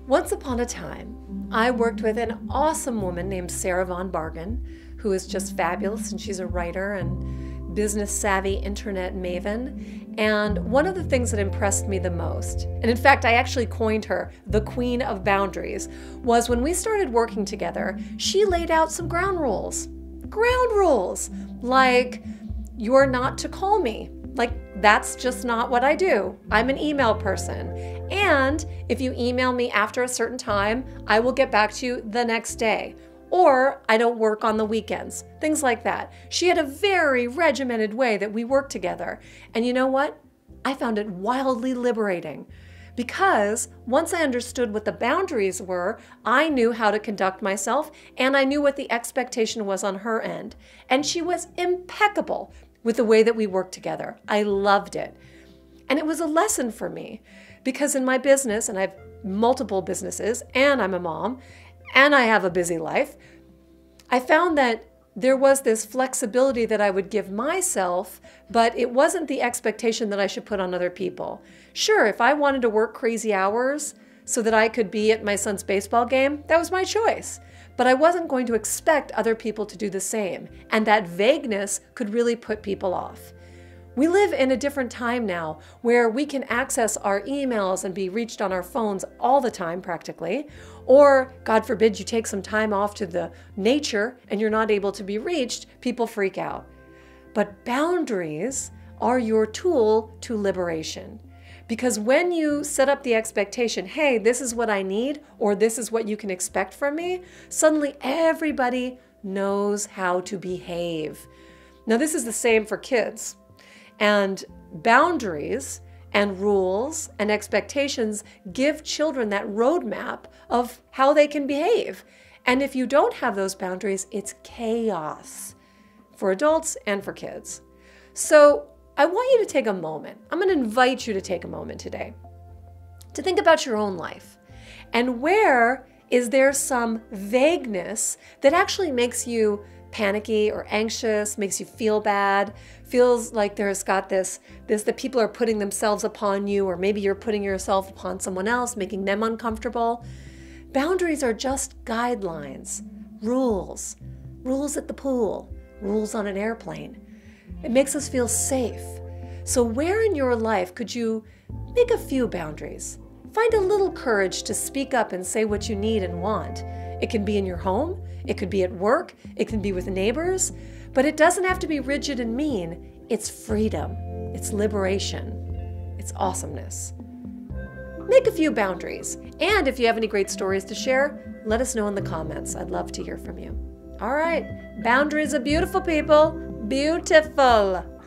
Once upon a time, I worked with an awesome woman named Sarah Von Bargen, who is just fabulous, and she's a writer and business-savvy internet maven. And one of the things that impressed me the most, and in fact, I actually coined her the Queen of Boundaries, was when we started working together, she laid out some ground rules. Ground rules, like you're not to call me. Like, that's just not what I do. I'm an email person. And if you email me after a certain time, I will get back to you the next day. Or I don't work on the weekends, things like that. She had a very regimented way that we worked together. And you know what? I found it wildly liberating. Because once I understood what the boundaries were, I knew how to conduct myself, and I knew what the expectation was on her end. And she was impeccable with the way that we worked together. I loved it. And it was a lesson for me because in my business, and I have multiple businesses, and I'm a mom, and I have a busy life, I found that there was this flexibility that I would give myself, but it wasn't the expectation that I should put on other people. Sure, if I wanted to work crazy hours so that I could be at my son's baseball game, that was my choice. But I wasn't going to expect other people to do the same, and that vagueness could really put people off. We live in a different time now where we can access our emails and be reached on our phones all the time practically, or God forbid you take some time off to the nature and you're not able to be reached, people freak out. But boundaries are your tool to liberation. Because when you set up the expectation, hey, this is what I need, or this is what you can expect from me, suddenly everybody knows how to behave. Now, this is the same for kids. And boundaries and rules and expectations give children that roadmap of how they can behave. And if you don't have those boundaries, it's chaos for adults and for kids. So I want you to take a moment. I'm going to invite you to take a moment today to think about your own life. And where is there some vagueness that actually makes you panicky or anxious, makes you feel bad, feels like there's got this that people are putting themselves upon you, or maybe you're putting yourself upon someone else, making them uncomfortable. Boundaries are just guidelines, rules at the pool, rules on an airplane. It makes us feel safe. So where in your life could you make a few boundaries? Find a little courage to speak up and say what you need and want. It can be in your home, it could be at work, it can be with neighbors, but it doesn't have to be rigid and mean. It's freedom, it's liberation, it's awesomeness. Make a few boundaries. And if you have any great stories to share, let us know in the comments. I'd love to hear from you. All right, boundaries are beautiful, people. Beautiful.